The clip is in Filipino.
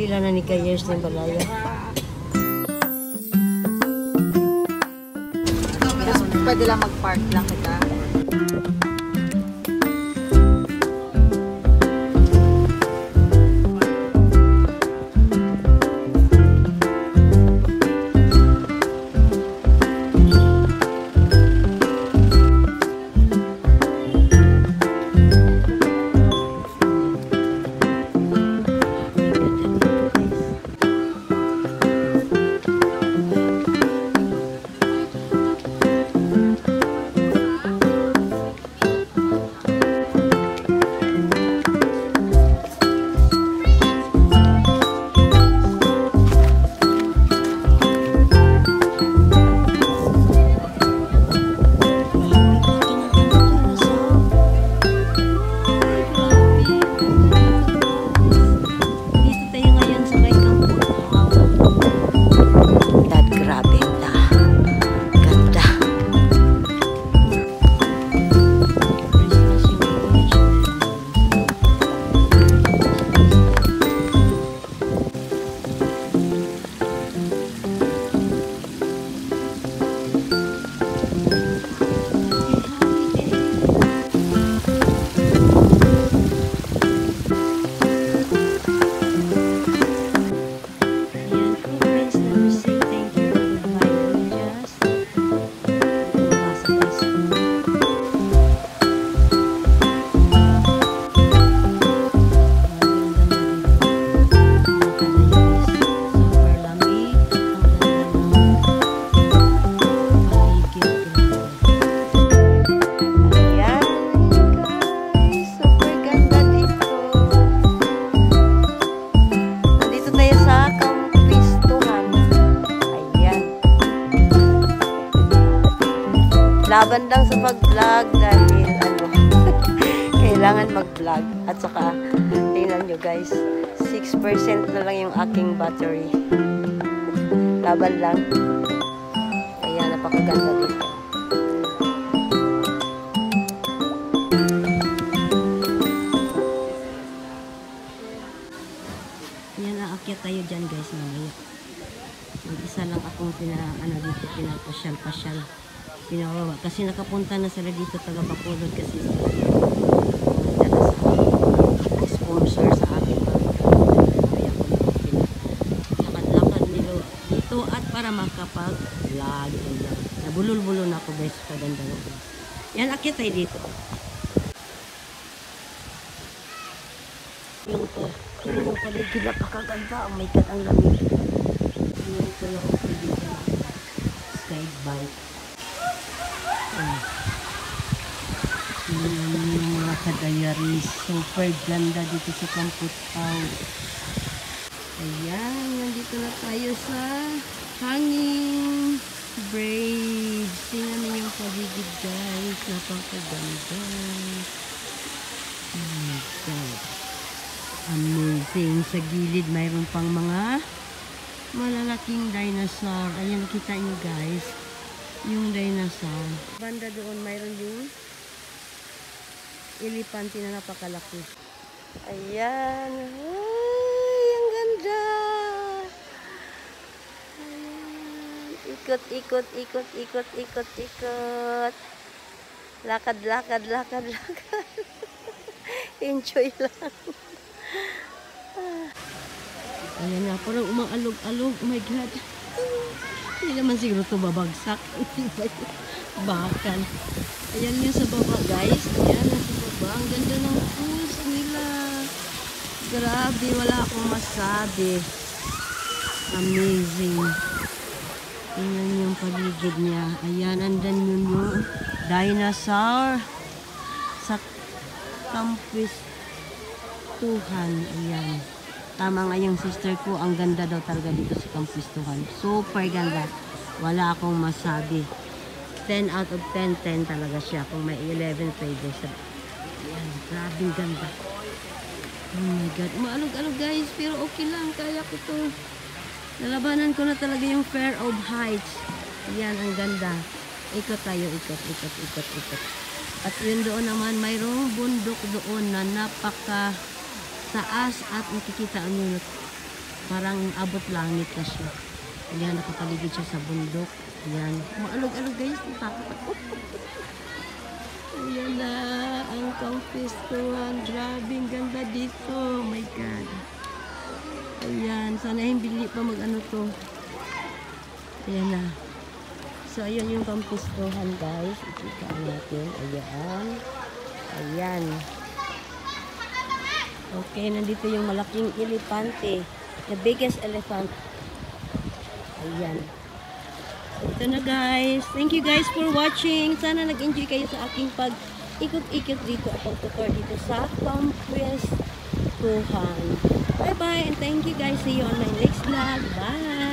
Pila na ni Kayers ng balaya. Pwede lang mag-park lang kita. Laban lang sa pag-vlog dahil ano, kailangan mag-vlog. At saka, tingnan nyo guys, 6% na lang yung aking battery. Laban lang. Kaya napakaganda dito. Yan, aakyat tayo dyan guys mamaya. Mag-isa lang akong pinapasyal-pasyal. Pinawawa. Kasi nakapunta na sila dito taga-Bacolod kasi sponsor sa akin. Kaya ako lakad-lakad dito at para makapag-vlog. Nabulol-bulol na ako guys. Kaganda na. Yan, akyat tayo dito. Yung paligid na pakaganda. Oh my God, ang lamig. Ito lang ako dito. Sky bike. Yung mga kadayaris, super ganda dito sa Campus House. Ayan, nandito na tayo sa hanging bridge. Tingnan niyo yung paligid guys, napakaganda. Oh my God, amazing. Sa gilid mayroon pang mga malalaking dinosaur. Ayan, nakita niyo guys yung dinosaur. Banda doon mayroon yung elepante na napakalaki. Ayan. Ay, ang ganda. Ayan. Ikot, ikot, ikot, ikot, ikot, ikot. Lakad, lakad, lakad, lakad. Enjoy lang. Ayan na, parang umaalog-alog. Oh my God. Hindi naman siguro ito babagsak. Bakal. Ayan yung sa baba guys. Ayan yung sa baba. Ang ganda ng pools nila. Grabe, wala akong masabi. Amazing. Ayan yung paligid niya. Ayan, andan yun yung dinosaur sa Campus Tuhan. Ayan. Tama nga yung sister ko. Ang ganda daw talaga dito sa Campus Tuhan. Super ganda. Wala akong masabi. 10 out of 10, 10 talaga siya. Kung may 11 pages. Ayan, grabing ganda. Oh my God. Umaalog-alog guys. Pero okay lang. Kaya ko to. Nalabanan ko na talaga yung Fair of Heights. Ayan, ang ganda. Ikot tayo. Ikot, ikot, ikot, ikot. At yun doon naman, mayroong bundok doon na napaka taas at makikita nyo Parang abot langit na siya. Ayan, nakapaligid siya sa bundok. Ayan. Maalog-alog guys. Natakot. Ayan na. Ang Campestuhan. Grabe. Ang ganda dito. Oh my God. Ayan. Sana hindi pa mag-ano to. Ayan na. So, ayan yung Campestuhan guys. Ikita natin. Ayan. Ayan. Okay. Nandito yung malaking elepante. The biggest elephant. Ayan. Ito na guys. Thank you guys for watching. Sana nag-enjoy kayo sa aking pag-ikot-ikot dito at pag-tutor dito sa Campestuhan. Bye bye and thank you guys. See you on my next vlog. Bye!